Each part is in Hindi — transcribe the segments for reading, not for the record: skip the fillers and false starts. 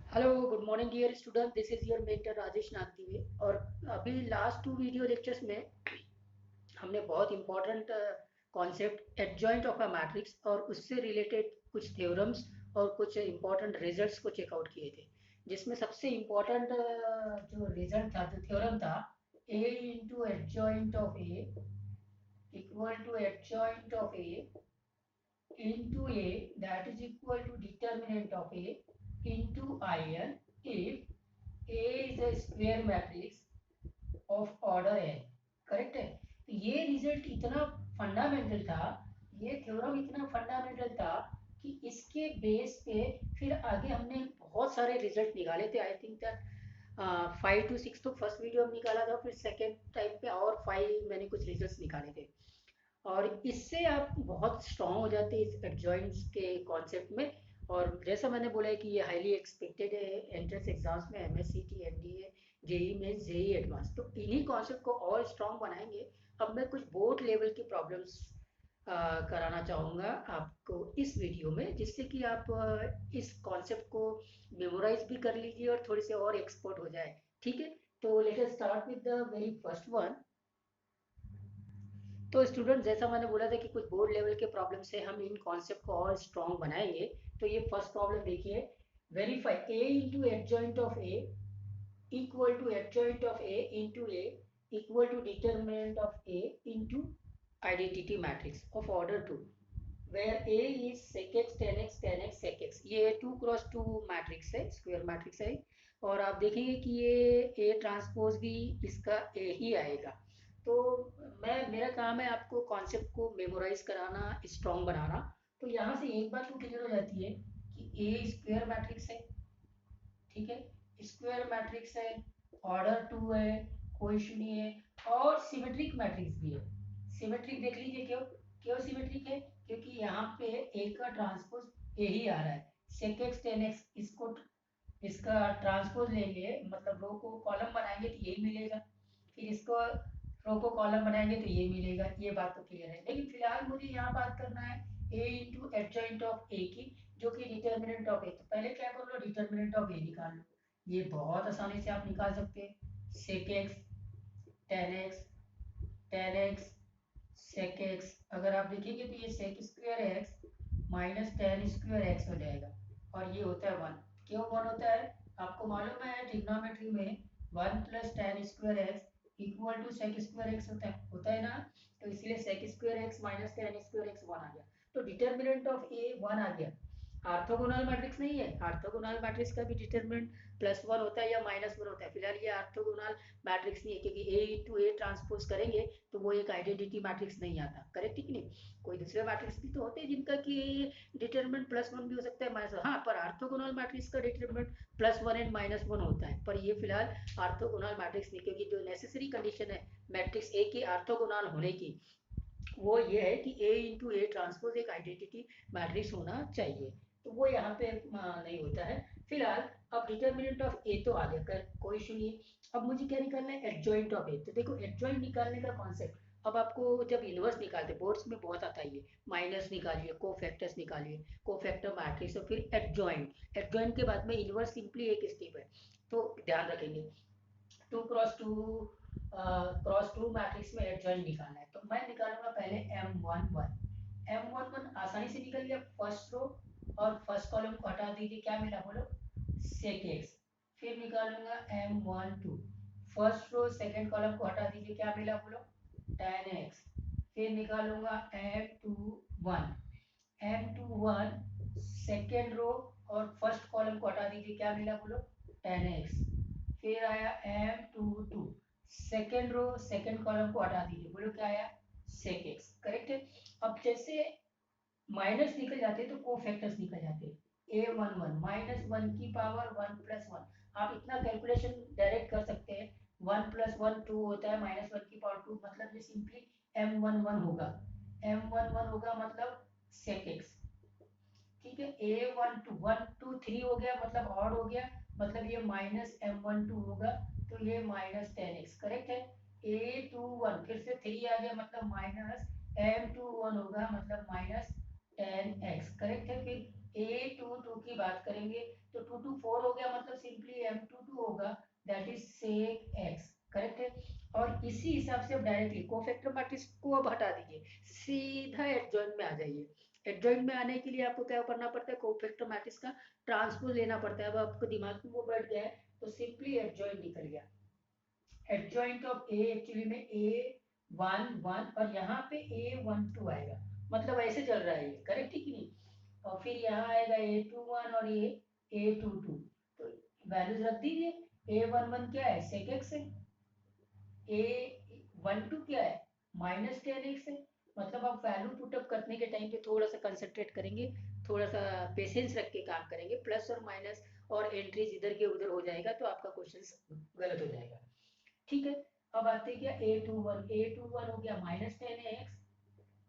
Hello good morning dear student, this is your mentor Rajesh Nagdive. और अभी लास्ट टू वीडियो लेक्चर्स में हमने बहुत important concept adjoint of a matrix और उससे रिलेटेड कुछ थ्योरम्स और कुछ इंपॉर्टेंट रिजल्ट्स को चेकआउट किए थे, जिसमें सबसे इम्पोर्टेंट जो रिजल्ट था, जो थ्योरम था, A into adjoint of A equal to adjoint of A into A, that is equal to determinant of A into IN if A is a square matrix of order n। Correct है? तो ये रिजल्ट इतना फंडामेंटल था, ये थ्योरम इतना फंडामेंटल था कि इसके बेस पे फिर आगे हमने बहुत सारे रिजल्ट निकाले थे। आई थिंक दैट 5 to 6 तो फर्स्ट वीडियो में निकाला था, फिर सेकेंड टाइम पे और 5 मैंने कुछ रिजल्ट निकाले थे। और इससे आप बहुत स्ट्रांग हो जाते हैं इस एडजॉइंट्स के कॉन्सेप्ट में। और जैसा मैंने बोला है कि ये हाईली एक्सपेक्टेड है एंट्रेंस एग्जाम्स में, MSCT, NDA, JEE mains, JEE advance. तो इन्हीं कॉन्सेप्ट को और स्ट्रांग बनाएंगे। अब मैं कुछ बोर्ड लेवल की प्रॉब्लम्स कराना चाहूँगा आपको इस वीडियो में, जिससे कि आप इस कॉन्सेप्ट को मेमोराइज भी कर लीजिए और थोड़ी से और एक्सपर्ट हो जाए। ठीक है, तो let us start with the very first one. तो स्टूडेंट, जैसा मैंने बोला था कि कुछ बोर्ड लेवल के प्रॉब्लम से हम इन कॉन्सेप्ट को और स्ट्रॉन्ग बनाएंगे। तो ये फर्स्ट प्रॉब्लम देखिए, verify A into adjoint of A equal to adjoint of A into A equal to determinant of A into identity matrix of order two where A is sec x tan x tan x sec x। ये 2 क्रॉस 2 मैट्रिक्स है, स्क्वायर मैट्रिक्स है। और आप देखेंगे कि ये ए ट्रांसपोज भी इसका ए ही आएगा। तो मेरा काम है आपको कॉन्सेप्ट को मेमोराइज कराना, स्ट्रॉन्ग बनाना। तो यहाँ से एक बात तो क्लियर हो जाती है कि ए स्क्वायर मैट्रिक्स है। ठीक है, स्क्वायर मैट्रिक्स है, ऑर्डर 2 है, कोई इशू नहीं है। और सिमेट्रिक मैट्रिक्स भी है। सिमेट्रिक देख लीजिए, क्यों क्यों सिमेट्रिक है? क्योंकि यहाँ पे ए का ट्रांसपोज ए ही आ रहा है। सेक एक्स टेन एक्स, इसका ट्रांसपोज लेंगे, मतलब रो को कॉलम बनाएंगे तो यही मिलेगा। फिर इसको रो को कॉलम बनाएंगे तो ये मिलेगा। ये बात तो क्लियर है, लेकिन फिलहाल मुझे यहाँ बात करना है ए इंटू एडजॉइंट ऑफ ए की, जो कि डिटर्मिनेंट ऑफ ए। तो पहले क्या कर लो, डिटर्मिनेंट ऑफ ए निकाल लो। ये बहुत आसानी से आप निकाल सकते हैं। Sec x tan x sec x, अगर आप देखेंगे तो ये sec square x minus tan square x हो जाएगा। और ये होता है वन। क्यों वन होता है? आपको मालूम है ट्रिग्नोमेट्री में one plus tan square x equal to sec square x होता है ना। तो इसलिए sec square x minus tan square x one आ गया। तो डिटर्मिनेंट ऑफ ए वन आ गया। ऑर्थोगोनल मैट्रिक्स नहीं है, ऑर्थोगोनल मैट्रिक्स का भी डिटरमिनेंट प्लस वन होता है या माइनस वन होता है। फिलहाल ये ऑर्थोगोनल मैट्रिक्स नहीं है, क्योंकि ए इंटू ए ट्रांसपोज करेंगे तो वो एक आइडेंटिटी मैट्रिक्स नहीं आता। करेक्ट कि नहीं? कोई दूसरे मैट्रिक्स भी तो होते हैं जिनका कि डिटरमिनेंट प्लस वन भी हो सकता है, माइनस। हाँ, पर ऑर्थोगोनल मैट्रिक्स का determinant plus one and minus one होता है। पर ये फिलहाल ऑर्थोगोनल मैट्रिक्स नहीं, क्योंकि जो नेसेसरी कंडीशन है मैट्रिक्स ए के ऑर्थोगोनल होने की, वो ये है कि ए इंटू ए ट्रांसपोज एक आइडेंटिटी मैट्रिक्स होना चाहिए। तो वो यहाँ पे नहीं होता है फिलहाल। अब डिटर्मिनेंट ऑफ ए तो आ गया, कोई इशू नहीं है। अब मुझे क्या निकालना है? Adjoint of A. तो देखो, एडजॉइंट निकालने का कॉन्सेप्ट, अब आपको जब इनवर्स निकालते, बोर्ड्स में बहुत आता है ये, माइनस निकालिए, को फैक्टर्स निकालिए, को फैक्टर मैट्रिक्स और फिर एडजॉइंट। एडजॉइंट के बाद में इनवर्स सिंपली एक स्टेप है, तो ध्यान रखेंगे। 2 क्रॉस 2 मैट्रिक्स में एडजॉइंट निकालना है। तो मैं निकालूंगा पहले M11 आसानी से निकल गया फर्स्ट रो, और फर्स्ट कॉलम को हटा दीजिए, क्या मिला बोलो? Sec x. फिर निकालूंगा M12, first row second column को हटा दीजिए, क्या मिला बोलो? Ten x. फिर निकालूंगा M21 सेकेंड रो और फर्स्ट कॉलम को हटा दीजिए, क्या मिला बोलो? Ten x. फिर आया M22 second row second column को हटा दीजिए, बोलो क्या आया? सेक एक्स। करेक्ट है? अब जैसे माइनस निकल जाते हैं तो को फैक्टर्स निकल जाते हैं। A11 माइनस वन की पावर वन प्लस वन। आप इतना कैलकुलेशन डायरेक्ट कर सकते हैं। वन प्लस वन टू होता है, माइनस वन की पावर टू, मतलब ये सिंपली M11 होगा। M11 होगा मतलब सेक एक्स। ठीक है, A12 1 2 3 हो गया, मतलब ऑड हो गया, मतलब ये माइनस M12 होगा। तो ये माइनस टेन एक्स। करेक्ट है? A21 फिर से थ्री आ गया, मतलब माइनस M21 होगा, मतलब माइनस टेन एक्स। करेक्ट है? फिर A22 की बात करेंगे तो 2 2 4 हो गया, मतलब सिंपली M22 होगा, that is sec x, correct है। और इसी हिसाब से अब डायरेक्टली कोफैक्टर मैट्रिक्स को अब हटा दीजिए, सीधा एडजॉइंट में आ जाइए। एडजॉइंट में आने के लिए आपको क्या करना पड़ता है, कोफैक्टर मैट्रिक्स का ट्रांसपोज लेना पड़ता है। अब आपको दिमाग में वो बैठ गया है तो सिंपली एडजॉइंट निकल गया। एडजॉइंट ऑफ ए एक्चुअली में A11 और यहाँ पे A12 आएगा, मतलब ऐसे चल रहा है ये, करेक्ट है कि नहीं। और फिर यहाँ आएगा A21 और ये A22, तो वैल्यूज रख दीजिए। A11 क्या है, सेक एक्स है। A12 क्या है, -10x है। मतलब आप वैल्यू पुटअप करने के टाइम पे थोड़ा सा कंसंट्रेट करेंगे, थोड़ा सा पेशेंस रख के काम करेंगे, प्लस और माइनस और एंट्रीज इधर के उधर हो जाएगा तो आपका क्वेश्चन गलत हो जाएगा, ठीक है। अब आते क्या, A21 हो गया -10x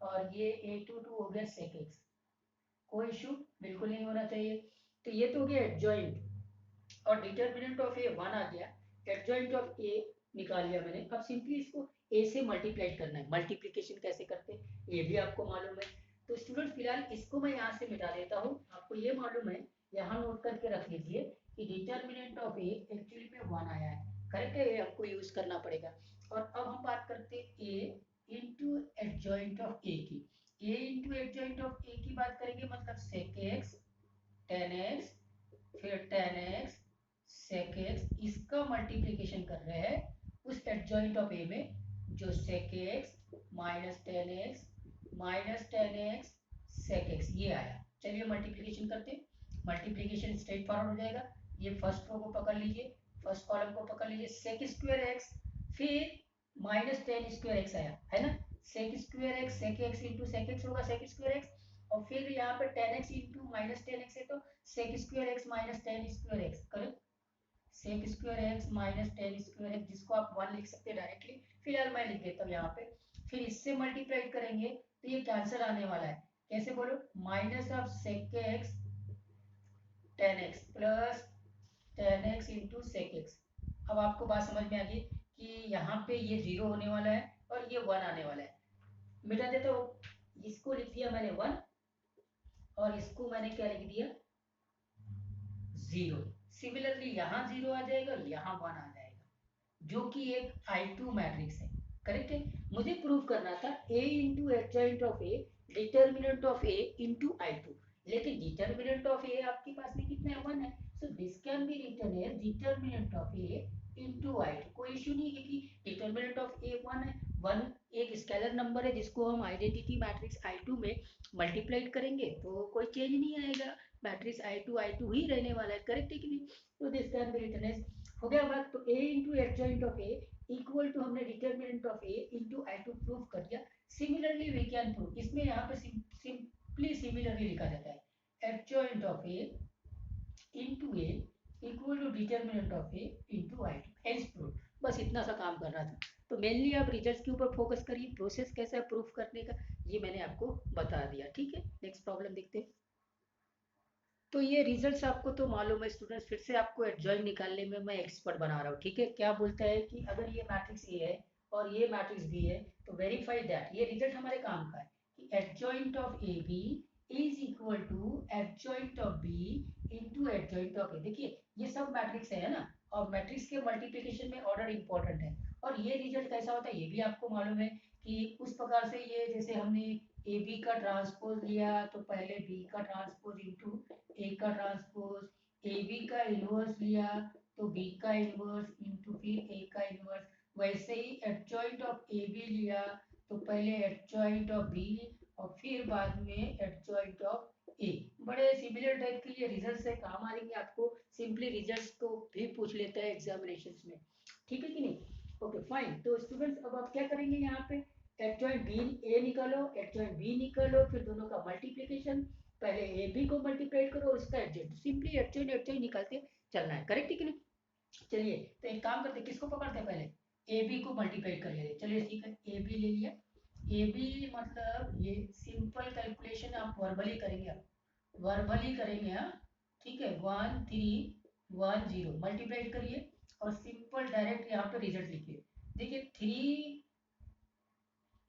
और ये A22 हो गया sec x। कोई इशू बिल्कुल नहीं होना चाहिए। तो ये तो हो गया एडजॉइंट, और डिटर्मिनेंट ऑफ ए 1 आ गया, एडजॉइंट ऑफ ए निकाल लिया मैंने। अब सिंपली इसको ए से मल्टीप्लाई करना है। मल्टीप्लिकेशन कैसे करते हैं ये भी आपको मालूम है। तो स्टूडेंट फिलहाल इसको मैं यहाँ से मिटा देता हूँ, आपको ये मालूम है, यहाँ नोट करके रख लीजिए कि डिटर्मिनेंट ऑफ ए एक्चुअली में 1 आया है, करेक्ट है, ये आपको यूज करना पड़ेगा। और अब हम बात करते हैं ए इंटू एडजॉइंट ऑफ ए की। ए इंटू एडजॉइंट ऑफ ए की बात करेंगे, मतलब सेक एक्स, टेन एक्स, फिर टेन एक्स, सेक एक्स, इसका मल्टीप्लीकेशन कर रहे हैं उस एडजॉइंट ऑफ ए में, जो सेक एक्स -10x सेक एक्स ये आया। चलिए मल्टीप्लीकेशन करते हैं। मल्टीप्लीकेशन स्ट्रेट फॉरवर्ड हो जाएगा। ये फर्स्ट रो को पकड़ लीजिए, फर्स्ट कॉलम को पकड़ लीजिए, सेक स्क्वायर एक्स, फिर -10 स्क्वायर एक्स आया है ना, sec square x, sec x into sec x होगा सेक स्क्वायर एक्स, और फिर यहाँ पे 10x इंटू -10x है तो sec square x -10 square x, correct. Sec square x -10 square x, जिसको आप 1 लिख सकते हैं डायरेक्टली, फिलहाल मैं लिख देता हूँ यहाँ पे। फिर इससे मल्टीप्लाई करेंगे तो ये कैंसर आने वाला है, कैसे बोलो, minus of sec x 10x plus 10x into sec x. अब आपको बात समझ में आ गई कि यहाँ पे ये 0 होने वाला है और ये 1 आने वाला है। मिटा देता हूँ, इसको लिख दिया मैंने 1 और इसको मैंने क्या लिख दिया, 0। सिमिलरली यहाँ 0 आ जाएगा, यहाँ 1 आ जाएगा, जो कि एक I2 मैट्रिक्स है, करेक्ट है। मुझे प्रूव करना था A into adjoint of A, determinant of A into I2, लेकिन डिटर्मिनेंट ऑफ ए आपके पास में कितना है, 1 है। So this can be written as determinant of A into I2। कोई इशू नहीं है क्योंकि डिटर्मिनेंट ऑफ ए 1 है। 1 एक स्केलर नंबर है जिसको हम आइडेंटिटी मैट्रिक्स I2 में मल्टीप्लाई करेंगे तो कोई चेंज नहीं आएगा, मैट्रिक्स I2 ही रहने वाला है, करेक्ट है कि नहीं। तो this can be written as, हो गया बात। तो A into adjoint of A equal to, हमने determinant of A into I2 prove कर दिया। सिमिलरली वी कैन प्रूव, इसमें यहाँ पे सिंपली सिमिलरली लिखा जाता है, adjoint of A into A equal to determinant of A into I2, hence prove. बस इतना सा काम करना था। तो मेनली आप रिजल्ट्स के ऊपर फोकस करिए, प्रोसेस कैसा है प्रूफ करने का ये मैंने आपको बता दिया, ठीक है। नेक्स्ट प्रॉब्लम देखते हैं। तो ये रिजल्ट्स आपको तो मालूम है स्टूडेंट्स, फिर से आपको एडजॉइंट निकालने में मैं एक्सपर्ट बना रहा हूँ, ठीक है। क्या बोलता है कि अगर ये मैट्रिक्स ए है और ये मैट्रिक्स बी है तो वेरीफाई दैट, ये रिजल्ट हमारे काम का है कि adjoint of A B is equal to adjoint of B into adjoint of A. देखिए ये सब मैट्रिक्स है ना, और मैट्रिक्स के मल्टीप्लिकेशन में ऑर्डर इंपॉर्टेंट है। और ये रिजल्ट कैसा होता है ये भी आपको मालूम है कि उस प्रकार से, ये जैसे हमने ए बी का ट्रांसपोज लिया तो पहले बी का ट्रांसपोज इंटू ए का ट्रांसपोज, ए बी का इनवर्स लिया तो बी का इनवर्स इंटू फिर ए का इनवर्स, वैसे ही एडजॉइंट ऑफ ए बी लिया तो पहले एडजॉइंट ऑफ बी और फिर बाद में एडजॉइंट ऑफ ए। बड़े सिमिलर टाइप के ये रिजल्ट से काम आएंगे आपको, सिंपली रिजल्ट्स को भी पूछ लेता है एग्जामिनेशन में, ठीक है कि नहीं। Okay fine. तो स्टूडेंट्स अब आप क्या करेंगे, यहाँ पे एडजॉइंट बी ए निकालो, एडजॉइंट बी निकालो, फिर दोनों का मल्टीप्लिकेशन, पहले ए बी को मल्टीप्लाई करो और उसका एडजॉइंट, सिंपली एडजॉइंट एडजॉइंट निकालते चलना है, करेक्ट है कि नहीं। चलिए तो एक काम करते, किसको पकड़ते हैं, पहले ए बी को मल्टीप्लाई कर लेते, चलिए ठीक है, ए बी ले लिया। ए बी मतलब ये सिंपल कैलकुलेशन आप वर्बली करेंगे, आप वर्बली करेंगे, हाँ ठीक है। 1310 मल्टीप्लाई करिए और सिंपल डायरेक्ट यहाँ पे रिजल्ट लिखिए। देखिए 3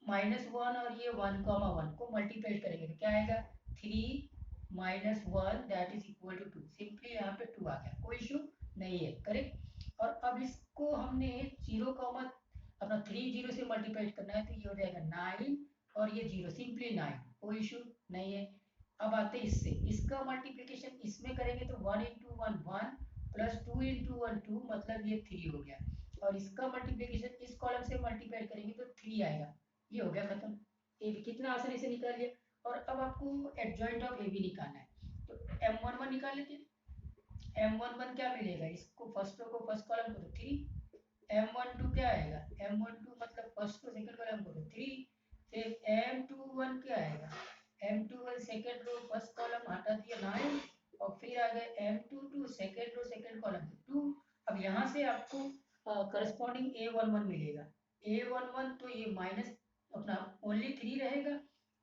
-1 और ये 1,1 को मल्टीप्लाई करेंगे तो क्या आएगा, 3 -1 that is equal to 2। Simply यहाँ पे 2 आ गया, कोई इशू नहीं है, करेक्ट। और अब इसको हमने 0 कॉमा अपना 3 0 से मल्टीप्लाई करना है, तो ये हो जाएगा 9 और ये 0, सिंपली 9, कोई इशू नहीं है। अब आते हैं इससे, इसका मल्टीप्लिकेशन इसमें करेंगे तो 1 इंटू 1 1 प्लस 2 इंटू 1 2, मतलब ये 3 हो गया। और इसका मल्टीप्लिकेशन इस कॉलम से मल्टीप्लाई करेंगे तो 3 आएगा, ये हो गया खत्म। ए बी कितना आसानी से निकाल लिया। और अब आपको एडजॉइंट ऑफ ए बी निकालना है, तो M11 निकाल लेते हैं। M11 क्या मिलेगा, इसको फर्स्ट रो को फर्स्ट कॉलम को तो 3, M12 क्या आएगा, M12 मतलब फर्स्ट रो सेकंड कॉलम को तो 3, फिर M21 क्या आएगा, M21 second row first column हटा दिया 9, और फिर आ गया M22 second row second column 2। अब यहाँ से आपको करस्पॉन्डिंग A11 मिलेगा। A11 तो ये माइनस अपना ओनली 3 रहेगा,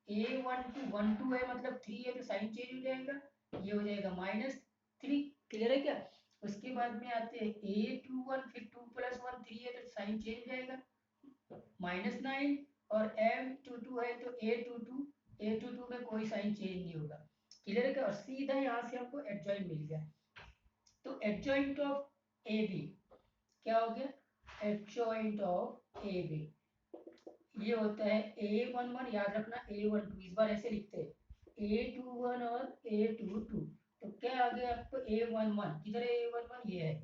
A12 12 है मतलब 3 है तो साइन चेंज हो जाएगा, ये हो जाएगा -3। क्लियर है क्या। उसके बाद में आते हैं A21, फिर 2 + 1 3 है तो साइन चेंज हो जाएगा -9, और M22 है तो A22 में कोई साइन चेंज नहीं होगा। क्लियर है क्या। और सीधा यहाँ से हमको एडजॉइंट मिल गया। तो एडजॉइंट ऑफ ए बी क्या हो गया, एडजॉइंट ऑफ ए बी ये होता है A11, याद रखना A12, इस बार ऐसे लिखते हैं A21 और A22। तो क्या आ गया आपको A11, किधर है A11, ये है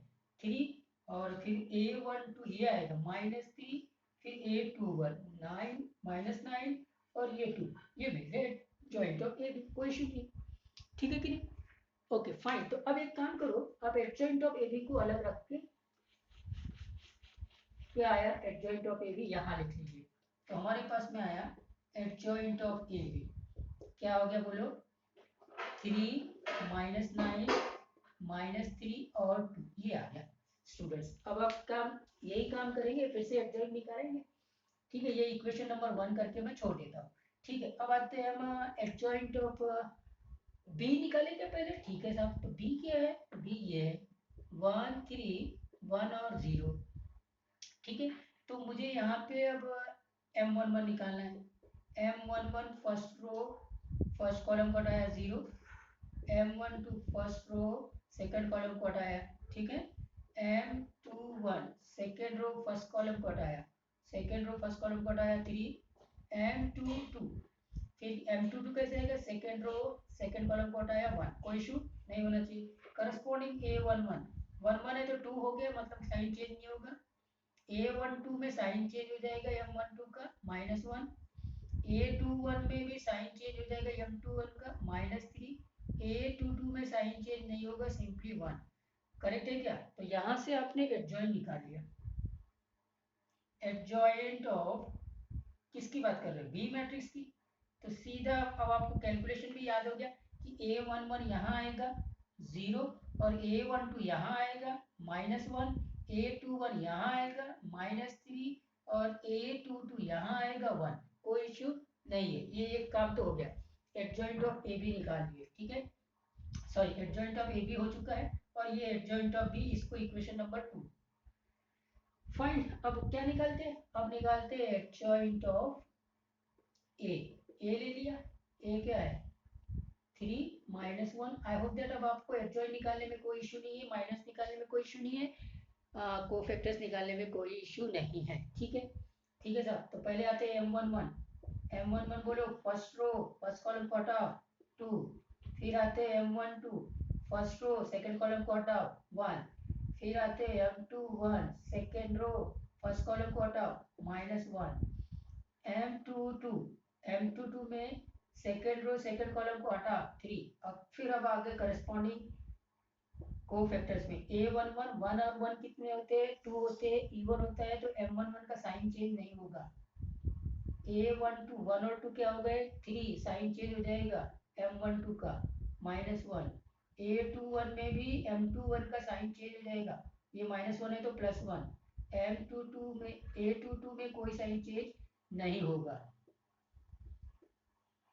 3, और फिर A12 ये आएगा -3, फिर A21 9 -9 और ये 2, ये मिल गए जॉइंट ऑफ ए बी, कोई इशू नहीं, ठीक है कि नहीं। Okay fine. तो अब एक काम करो, आप एडजॉइंट ऑफ ए बी को अलग रख के क्या आया, एडजॉइंट ऑफ ए बी यहाँ लिख लीजिए। तो हमारे पास में आया एडजॉइंट ऑफ ए बी, क्या हो गया बोलो, 3 -9 -3 और 2, ये आ गया स्टूडेंट्स। अब आप काम यही काम करेंगे, फिर से एडजॉइंट निकालेंगे, ठीक है। ये इक्वेशन नंबर 1 करके मैं छोड़ देता हूँ, ठीक है। अब आते हैं हम एडजॉइंट ऑफ बी निकालेंगे पहले, ठीक है साहब। तो बी क्या है, बी ये है 1 3 1 और 0, ठीक है। तो मुझे यहाँ पे अब M11 निकालना है। M11 first row first column को हटाया 0, M12 first row second column को हटाया, ठीक है। M21 second row first column को हटाया, सेकंड रो फर्स्ट कॉलम को हटाया 3, M22 फिर M22 कैसे आएगा, सेकंड रो सेकंड कॉलम को हटाया 1, कोई इशू नहीं होना चाहिए। करस्पॉन्डिंग A11 11 है तो 2 हो गया, मतलब साइन चेंज नहीं होगा। A12 में साइन चेंज हो जाएगा M12 का -1, A21 में भी साइन चेंज हो जाएगा M21 का -3, A22 में साइन चेंज नहीं होगा, सिंपली 1, करेक्ट है क्या। तो यहाँ से आपने एडजॉइंट निकाल लिया। एडजॉइंट ऑफ किसकी बात कर रहे हो, बी मैट्रिक्स की। तो सीधा अब आपको कैलकुलेशन भी याद हो गया कि A11 यहाँ आएगा 0, और A12 यहाँ आएगा -1, A21 यहाँ आएगा -3, और A22 यहाँ आएगा 1, कोई इश्यू नहीं है। ये एक काम तो हो गया, एडजॉइंट ऑफ ए बी निकाल लिए, ठीक है। Sorry, adjoint of A B हो चुका है, और ये एडजॉइंट ऑफ बी, इसको इक्वेशन नंबर 2। फाइन। अब क्या निकालते हैं, अब निकालते हैं एडजॉइंट ऑफ ए ले लिया, ए क्या है 3 -1। आई होप दैट अब आपको एडजॉइंट निकालने में कोई इशू नहीं है, माइनस निकालने में कोई इशू नहीं है, कोफैक्टर्स निकालने में कोई इशू नहीं है, ठीक है। ठीक है साहब। तो पहले आते हैं M11 बोलो, फर्स्ट रो फर्स्ट कॉलम को हटाओ 2, फिर आते हैं M12 first row second column को हटाओ 1, फिर आते हैं M21 second row first column को हटाओ -1, M22 में सेकंड रो सेकंड कॉलम को हटा 3। अब आगे करस्पॉन्डिंग कोफैक्टर्स में A11 1 और 1 कितने होते हैं, 2 होते हैं, इवन होता है, तो M11 का साइन चेंज नहीं होगा। A12 1 और 2 क्या हो गए 3, साइन चेंज हो जाएगा M12 का -1। A21 में भी M21 का साइन चेंज हो जाएगा, ये -1 है तो +1। M22 में A22 में कोई साइन चेंज नहीं होगा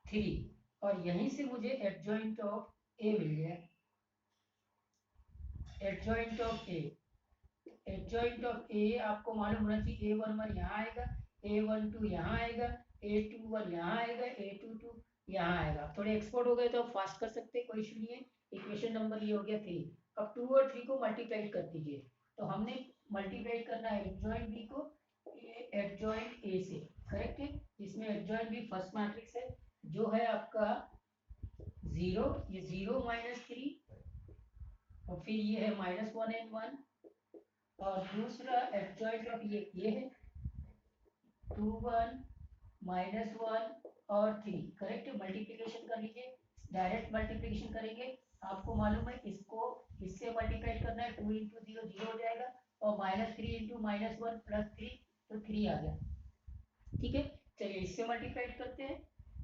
3, और यहीं से मुझे एडजॉइंट ऑफ ए मिल गया। Adjoint of A, adjoint of A आपको मालूम होना चाहिए, A11 यहाँ आएगा, A12 यहाँ आएगा, A21 यहाँ आएगा, A22 यहाँ आएगा। थोड़े एक्सपोर्ट हो गए तो आप फास्ट कर सकते हैं, कोई इशू नहीं है। इक्वेशन नंबर ये हो गया 3। अब 2 और 3 को मल्टीप्लाई कर दीजिए। तो हमने मल्टीप्लाई करना है एडजॉइंट बी को एडजॉइंट ए से, करेक्ट है। इसमें एडजॉइंट बी फर्स्ट मैट्रिक्स है जो है आपका 0, ये 0 -3, और फिर ये है -1 and 1, और दूसरा एडजॉइंट ऑफ ये है 2 1 -1 और 3, करेक्ट है। मल्टीप्लिकेशन कर लीजिए, डायरेक्ट मल्टीप्लिकेशन करेंगे। आपको मालूम है इसको इससे मल्टीप्लाई करना है, 2 × 0 0 हो जाएगा, और -3 × -1 +3, तो 3 आ गया। ठीक है, चलिए इससे मल्टीप्लाई करते हैं।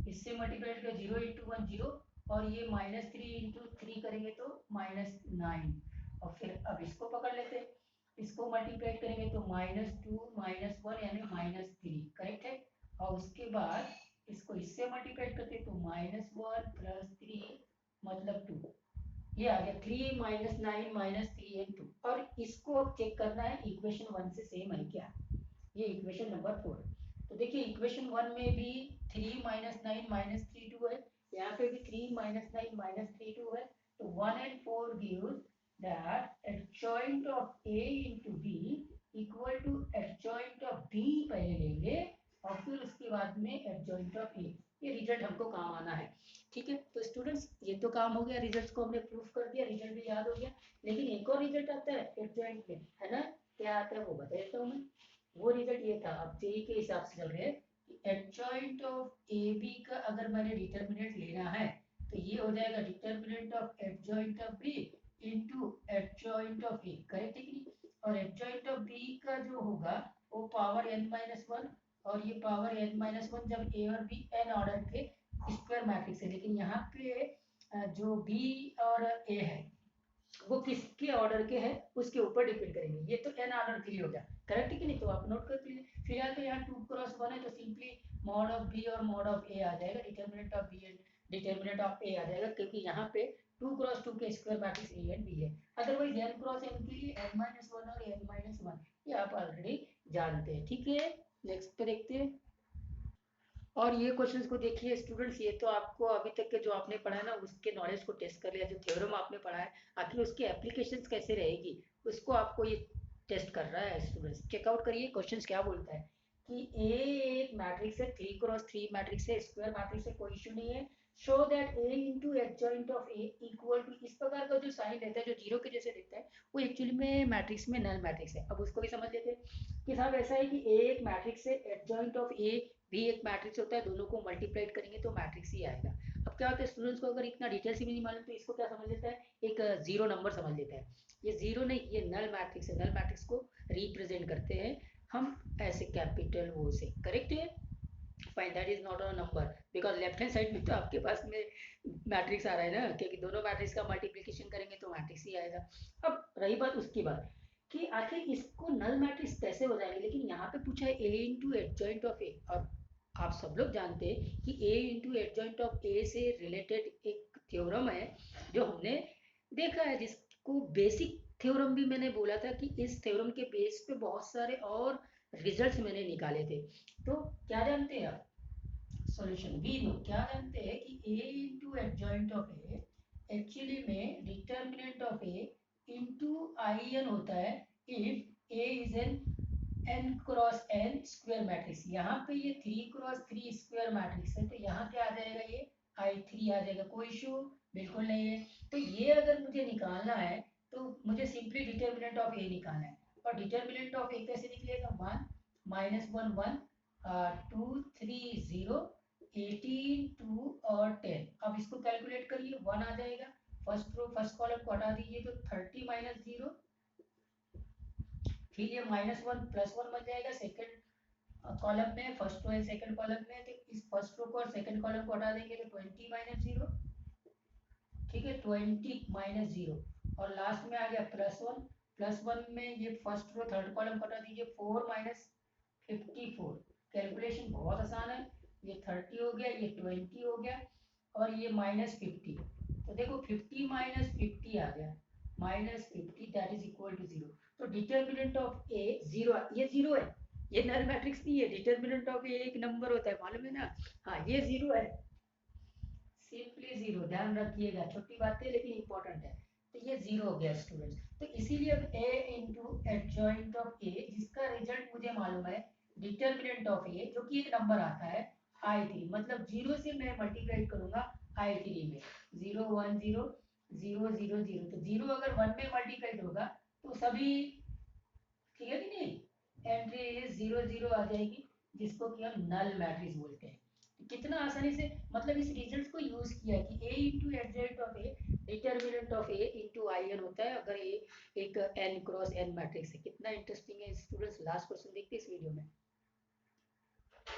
इससे मल्टीप्लाई कर 0 × 1 0, और ये -3 × 3 करेंगे तो -9, और फिर अब इसको पकड़ लेते हैं। इसको मल्टीप्लाई करेंगे तो -2 -1 यानी -3, करेक्ट है। और उसके बाद इसको इससे मल्टीप्लाई करते हैं तो -1 + 3 मतलब 2, ये आ गया 3 -9 -3 and 2। और इसको चेक करना है इक्वेशन 1 से सेम है क्या, ये इक्वेशन नंबर 4। तो देखिए इक्वेशन 1 में भी 3 -9 -3 2 है, यहाँ पे भी 3 -9 -3 2 है। तो 1 and 4 gives that adjoint of A into B equal to adjoint of B पहले लेंगे, और फिर उसके बाद में adjoint of A। ये रिजल्ट हमको काम आना है। ठीक है, तो स्टूडेंट्स ये तो काम हो गया, रिजल्ट को हमने प्रूफ कर दिया, रिजल्ट भी याद हो गया। लेकिन एक और रिजल्ट आता है एडजॉइंट में, है ना, क्या आता है वो बता देता हूँ मैं। वो रिजल्ट ये था, आप जेई के हिसाब से चल रहे हैं कि एडजॉइंट ऑफ ए बी का अगर मैंने डिटर्मिनेंट लेना है तो ये हो जाएगा determinant of adjoint of B into adjoint of A, correct है कि नहीं। और एडजॉइंट ऑफ बी का जो होगा वो पावर n-1, और ये पावर n-1 जब ए और बी n ऑर्डर के स्क्वायर मैट्रिक्स है। लेकिन यहाँ पे जो बी और ए है वो किसके ऑर्डर के हैं उसके ऊपर डिपेंड करेंगे। ये तो n ऑर्डर के लिए हो गया, करेक्ट है कि नहीं। तो आप नोट कर लीजिए। फिलहाल तो यहाँ 2 × 1 है तो सिंपली मॉड ऑफ बी और मॉड ऑफ ए आ जाएगा, determinant of B and determinant of A आ जाएगा, क्योंकि यहाँ पे 2 × 2 के square matrix A and B है। अदरवाइज n × n के लिए n-1 और n-1 ये आप ऑलरेडी जानते हैं। ठीक है, नेक्स्ट पे देखते हैं। और ये क्वेश्चंस को देखिए स्टूडेंट्स, ये तो आपको अभी तक के जो आपने पढ़ा है ना उसके नॉलेज को टेस्ट कर लिया। जो थ्योरम आपने पढ़ा है आखिर उसकी एप्लीकेशंस कैसे रहेगी उसको आपको ये टेस्ट कर रहा है। स्टूडेंट्स चेकआउट करिए क्वेश्चंस क्या बोलता है कि ए एक मैट्रिक्स है, 3 × 3 मैट्रिक्स है, स्क्वायर मैट्रिक्स है, कोई इशू नहीं है। Show that A into adjoint of A equal to, इस प्रकार का जो साइन रहता है जो जीरो के जैसे दिखता है वो एक्चुअली में मैट्रिक्स में नल मैट्रिक्स है। अब उसको भी समझ लेते हैं कि साहब ऐसा है कि ए एक मैट्रिक्स है, एडजॉइंट ऑफ ए भी एक मैट्रिक्स होता है, दोनों को मल्टीप्लाइड करेंगे तो मैट्रिक्स ही आएगा। अब क्या होता है स्टूडेंट्स को अगर इतना डिटेल से भी नहीं मालूम तो इसको क्या समझ लेता है, एक जीरो नंबर समझ लेता है। ये जीरो नहीं, ये नल मैट्रिक्स है। नल मैट्रिक्स को रिप्रेजेंट करते हैं हम ऐसे कैपिटल वो से, करेक्ट है। Fine, that is not a number because left hand side में तो आपके पास में मैट्रिक्स आ रहा है ना, क्योंकि दोनों मैट्रिक्स का मल्टीप्लिकेशन करेंगे तो मैट्रिक्स ही आएगा। अब रही बात उसकी बात कि आखिर इसको नल मैट्रिक्स कैसे हो जाएंगे, लेकिन यहाँ पे पूछा है ए इंटू एडजॉइंट ऑफ ए। और आप सब लोग जानते हैं कि ए इंटू एडजॉइंट ऑफ ए से रिलेटेड एक थ्योरम है जो हमने देखा है, जिसको बेसिक थ्योरम भी मैंने बोला था कि इस थ्योरम के बेस पे बहुत सारे और रिजल्ट्स मैंने निकाले थे। तो क्या जानते हैं आप, सॉल्यूशन बी नो, क्या जानते हैं कि A into adjoint of A actually में determinant of A into I n होता है if A is an n cross n square matrix. यहाँ पे ये 3 × 3 स्क्वायर मैट्रिक्स है तो यहाँ क्या आ जाएगा, ये I3 आ जाएगा, कोई इशू बिल्कुल नहीं है। तो ये अगर मुझे निकालना है तो मुझे सिंपली डिटर्मिनेंट ऑफ ए निकालना है। और डिटर्मिनेंट ऑफ ए कैसे निकलेगा, 1 -1 1 2 3 0 18 2 और 10। अब इसको कैलकुलेट करिए, 1 आ जाएगा, फर्स्ट रो फर्स्ट कॉलम को हटा दीजिए तो 30 - 0, फिर ये -1 +1 बन जाएगा सेकंड कॉलम में, फर्स्ट रो है सेकंड कॉलम में, तो इस फर्स्ट रो को और सेकंड कॉलम को हटा देंगे तो 20 - 0, ठीक है, 20 - 0, और लास्ट में आ गया +1 में ये फर्स्ट रो थर्ड कॉलम को हटा दीजिए, 4 - 54। कैलकुलेशन बहुत आसान है, ये 30 हो गया, ये 20 हो गया, और ये -50। तो देखो 50 - 50 आ गया, -50 दैट इज इक्वल टू 0। तो डिटर्मिनेंट ऑफ ए 0, ये 0 है, ये नल मैट्रिक्स नहीं है। डिटर्मिनेंट ऑफ ए एक नंबर होता है, मालूम है ना। हाँ ये 0 है, सिंपली जीरो, ध्यान रखिएगा, छोटी बात है लेकिन इंपॉर्टेंट है। तो ये जीरो हो गया स्टूडेंट्स। तो इसीलिए अब a इंटू एडजॉइंट ऑफ ए, जिसका रिजल्ट मुझे मालूम है डिटर्मिनेंट ऑफ ए, जो कि एक नंबर आता है i3, मतलब जीरो से मैं मल्टीप्लाई करूंगा i3 में, 0 1 0 0 0 0, तो जीरो अगर 1 में मल्टीप्लाई होगा तो सभी, ठीक है कि नहीं, एंट्री इज 0 0 आ जाएगी, जिसको कि हम नल मैट्रिक्स बोलते हैं। कितना आसानी से, मतलब इस रिजल्ट को यूज किया कि a into adjoint of A determinant of a into I n होता है अगर a एक n क्रॉस n मैट्रिक्स है। कितना इंटरेस्टिंग है स्टूडेंट्स, लास्ट क्वेश्चन देखते हैं इस वीडियो में।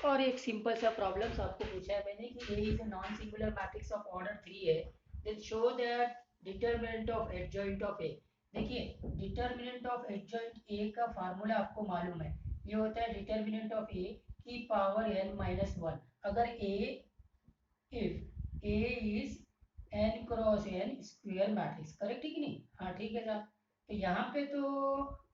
और एक सिंपल सा प्रॉब्लम आपको पूछा है मैंने कि a is a non singular matrix of order 3 है, then show that determinant of adjoint of a। देखिए डिटर्मिनेंट ऑफ एडजॉइंट a का फार्मूला आपको मालूम है, ये होता है डिटर्मिनेंट ऑफ a की पावर n माइनस 1, अगर a, if a is n cross n square matrix, correct है कि नहीं? हाँ ठीक है साहब। तो यहाँ पे तो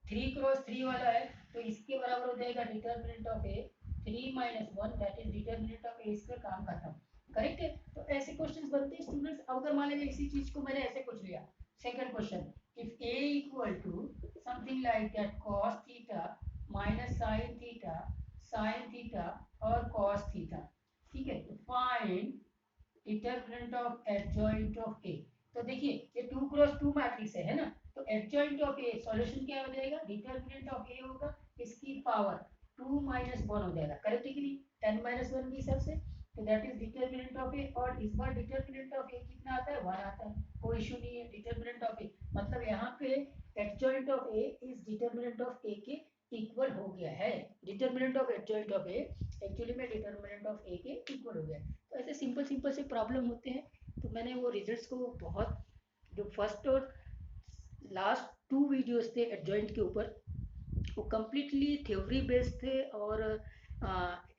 3 क्रॉस 3 वाला है, तो इसके बराबर हो जाएगा determinant of a 3 minus 1, that is determinant of a square, काम खत्म, करेक्ट है। तो ऐसे क्वेश्चंस बनते हैं स्टूडेंट्स। अगर मान लीजिए इसी चीज को मैंने ऐसे पूछ लिया, second question, if a equal to something like that cos theta minus sin theta और cos थीटा, ठीक है, तो find determinant of adjoint of A. तो देखिए ये 2 क्रॉस 2 मैट्रिक्स है ना, तो एडजॉइंट ऑफ ए सॉल्यूशन क्या हो जाएगा, डिटर्मिनेंट ऑफ ए होगा इसकी पावर 2 माइनस 1 हो जाएगा, करेक्ट है कि नहीं, 10 माइनस 1 के हिसाब से, तो दैट इज डिटर्मिनेंट ऑफ ए। और इस बार डिटर्मिनेंट ऑफ ए कितना आता है, 1 आता है, कोई इशू नहीं है। डिटर्मिनेंट ऑफ ए मतलब यहाँ पे adjoint of A is determinant of A के इक्वल हो गया है, determinant of adjoint of A actually में डिटर्मिनेंट ऑफ ए के इक्वल हो गया है। तो ऐसे सिंपल सिंपल से प्रॉब्लम होते हैं। तो मैंने वो रिजल्ट्स को बहुत, जो फर्स्ट और लास्ट 2 वीडियोस थे एडजॉइंट के ऊपर, वो कम्प्लीटली थ्योरी बेस्ड थे और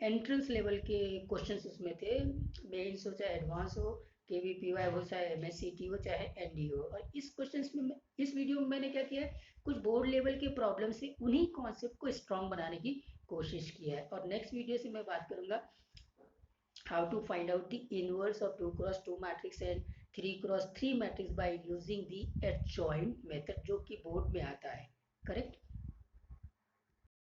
एंट्रेंस लेवल के क्वेश्चंस उसमें थे, मेंस हो चाहे एडवांस हो, KVPY हो चाहे MSCT हो चाहे ND हो। और इस क्वेश्चंस में इस वीडियो में मैंने क्या किया है, कुछ बोर्ड लेवल के प्रॉब्लम से उन्हीं कॉन्सेप्ट को स्ट्रॉन्ग बनाने की कोशिश किया है। और नेक्स्ट वीडियो से मैं बात करूंगा how to find out the inverse of 2 cross 2 matrix and 3 cross 3 matrix by using the adjoint method, जो कि बोर्ड में आता है, करेक्ट।